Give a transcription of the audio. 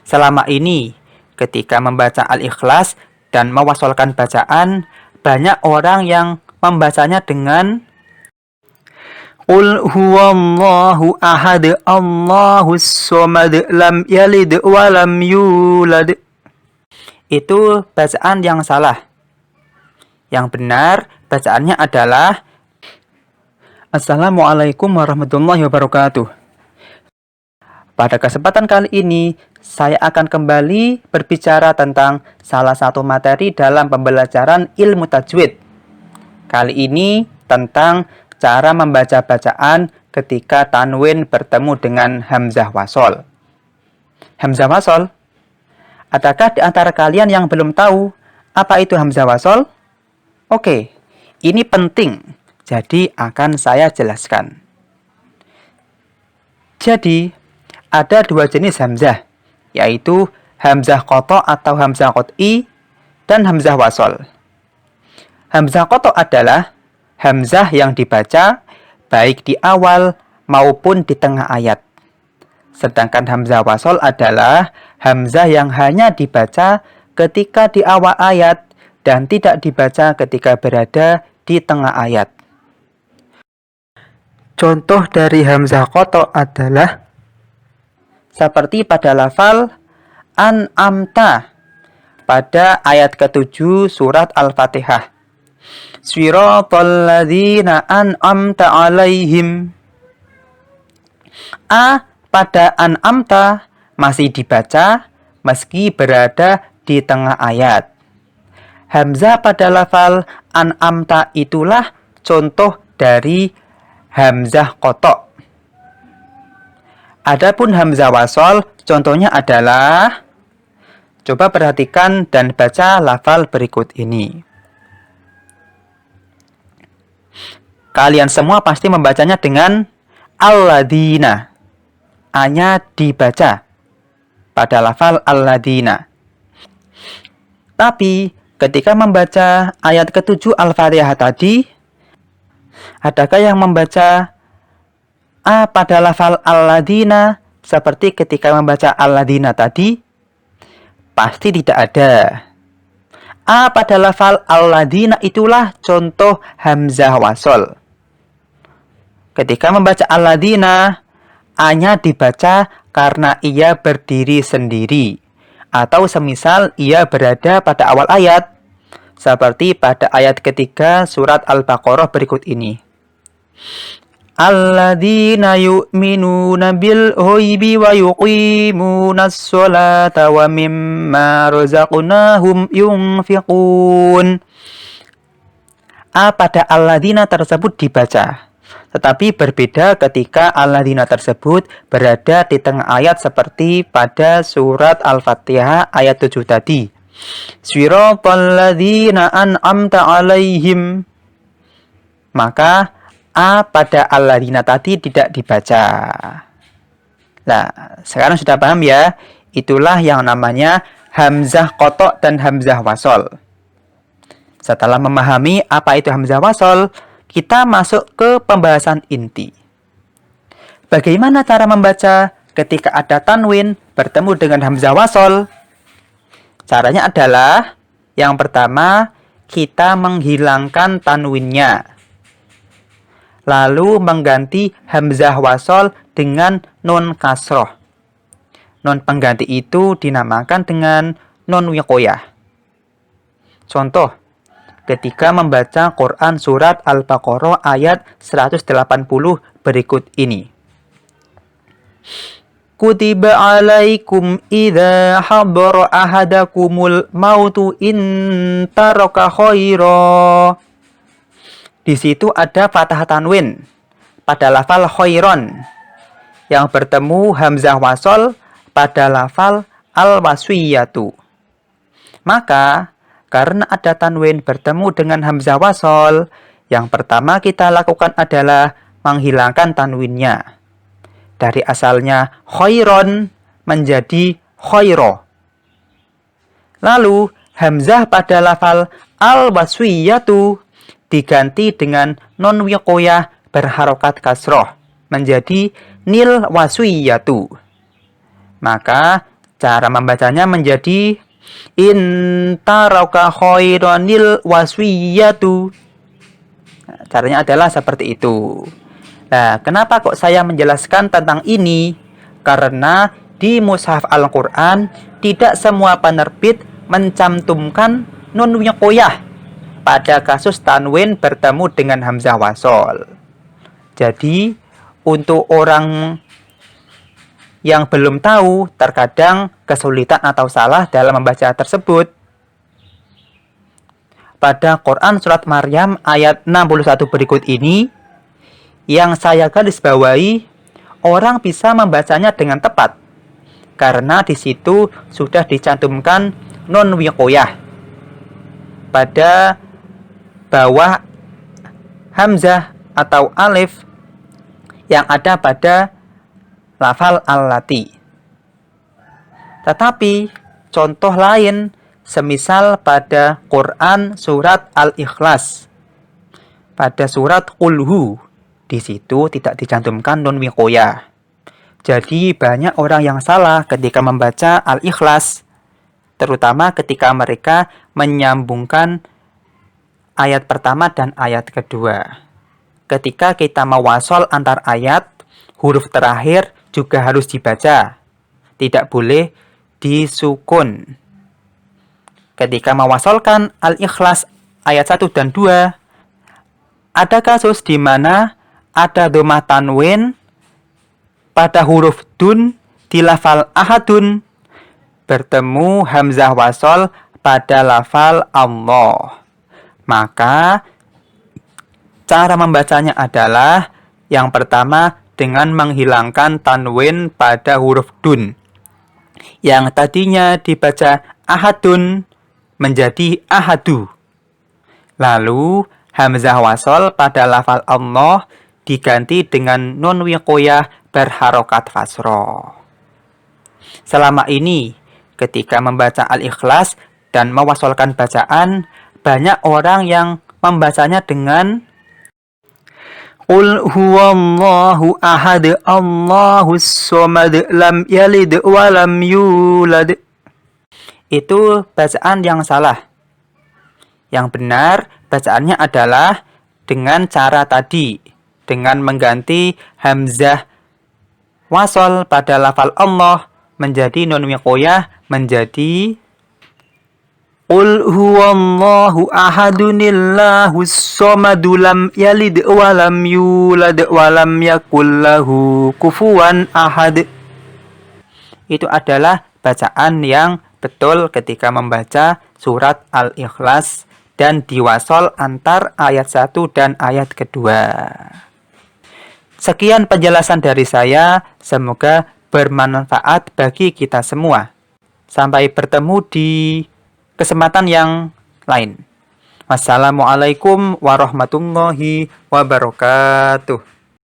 Selama ini, ketika membaca Al-Ikhlas dan mewasolkan bacaan, banyak orang yang membacanya dengan Qul huwallahu ahad, Allahus somad, lam yalid wa lam yulad. Itu bacaan yang salah. Yang benar, bacaannya adalah Assalamualaikum warahmatullahi wabarakatuh. Pada kesempatan kali ini, saya akan kembali berbicara tentang salah satu materi dalam pembelajaran ilmu tajwid. Kali ini tentang cara membaca bacaan ketika tanwin bertemu dengan hamzah wasol. Hamzah wasol? Adakah di antara kalian yang belum tahu apa itu hamzah wasol? Oke, ini penting. Jadi akan saya jelaskan. Jadi, ada dua jenis hamzah, yaitu hamzah qata' atau hamzah qat'i dan hamzah wasol. Hamzah qata' adalah hamzah yang dibaca baik di awal maupun di tengah ayat. Sedangkan hamzah wasol adalah hamzah yang hanya dibaca ketika di awal ayat dan tidak dibaca ketika berada di tengah ayat. Contoh dari hamzah qata' adalah seperti pada lafal an'amta pada ayat ke-7 surat Al-Fatihah. Shiratal ladzina an'amta 'alaihim. A pada an'amta masih dibaca meski berada di tengah ayat. Hamzah pada lafal an'amta itulah contoh dari hamzah qata'. Adapun hamzah wasol, contohnya adalah, coba perhatikan dan baca lafal berikut ini. Kalian semua pasti membacanya dengan alladzina. A-nya dibaca pada lafal alladzina. Tapi ketika membaca ayat ke-7 Al-Fatihah tadi, adakah yang membaca A pada lafal alladzina seperti ketika membaca alladzina tadi? Pasti tidak ada. A pada lafal alladzina itulah contoh hamzah wasol. Ketika membaca alladzina, A-nya dibaca karena ia berdiri sendiri, atau semisal ia berada pada awal ayat, seperti pada ayat ketiga surat Al-Baqarah berikut ini. Alladzina yu'minuna bil ghaibi wa yuqimunas sholata wa mimma razaqnahum yunfiqun. A pada alladzina tersebut dibaca, tetapi berbeda ketika alladzina tersebut berada di tengah ayat seperti pada surat Al-Fatihah ayat 7 tadi. Shiratal ladzina an'amta 'alaihim. Maka A pada alladzina tadi tidak dibaca. Nah, sekarang sudah paham ya? Itulah yang namanya hamzah qata' dan hamzah wasol. Setelah memahami apa itu hamzah wasol, kita masuk ke pembahasan inti. Bagaimana cara membaca ketika ada tanwin bertemu dengan hamzah wasol? Caranya adalah, yang pertama, kita menghilangkan tanwinnya. Lalu mengganti hamzah wasol dengan nun kasroh. Nun pengganti itu dinamakan dengan nun wiqoyah. Contoh, ketika membaca Quran surat Al-Baqarah ayat 180 berikut ini. Kutiba alaikum idza hadara ahadakumul mautu in taraka khaira. Di situ ada fathah tanwin pada lafal khairon yang bertemu hamzah wasol pada lafal al-waswiyatu. Maka, karena ada tanwin bertemu dengan hamzah wasol, yang pertama kita lakukan adalah menghilangkan tanwinnya. Dari asalnya khairon menjadi khairo. Lalu, hamzah pada lafal al-waswiyatu diganti dengan non wiqoyah berharokat kasroh menjadi nil waswiyatu. Maka Cara membacanya menjadi intaraka khairanil waswiyatu. Caranya adalah seperti itu. Nah, kenapa kok saya menjelaskan tentang ini? Karena di Mushaf Al-Quran tidak semua penerbit mencantumkan nun wiqoyah pada kasus tanwin bertemu dengan hamzah wasol. Jadi, untuk orang yang belum tahu, terkadang kesulitan atau salah dalam membaca tersebut. Pada Quran Surat Maryam ayat 61 berikut ini, yang saya garis bawahi, orang bisa membacanya dengan tepat karena di situ sudah dicantumkan nun wiqoyah pada bawah hamzah atau alif yang ada pada lafal allati. Tetapi contoh lain semisal pada Quran surat Al-Ikhlas, pada surat Qulhu, di situ tidak dicantumkan nun wiqoyah. Jadi banyak orang yang salah ketika membaca Al-Ikhlas, terutama ketika mereka menyambungkan ayat pertama dan ayat kedua. Ketika kita mewasol antar ayat, huruf terakhir juga harus dibaca. Tidak boleh disukun. Ketika mewasolkan Al-Ikhlas ayat 1 dan 2, ada kasus di mana ada dhammah tanwin pada huruf dun di lafal ahadun bertemu hamzah wasol pada lafal Allah. Maka cara membacanya adalah yang pertama dengan menghilangkan tanwin pada huruf dun. Yang tadinya dibaca ahadun menjadi ahadu. Lalu hamzah wasol pada lafal Allah diganti dengan nun wiqoyah berharokat kasroh. Selama ini, ketika membaca Al-Ikhlas dan mewasolkan bacaan, banyak orang yang membacanya dengan Qul huwallahu ahad, Allahus somad, lam yalid wa lam yulad. Itu bacaan yang salah. Yang benar, bacaannya adalah dengan cara tadi, dengan mengganti hamzah wasol pada lafal Allah menjadi nun wiqoyah menjadi Qul huwallahu ahadunillahus somadu lam yalid wa lam yulad wa lam yakul lahu kufuwan ahad. Itu adalah bacaan yang betul ketika membaca surat Al-Ikhlas dan diwasol antar ayat 1 dan ayat kedua. Sekian penjelasan dari saya, semoga bermanfaat bagi kita semua. Sampai bertemu di kesempatan yang lain. Wassalamualaikum warahmatullahi wabarakatuh.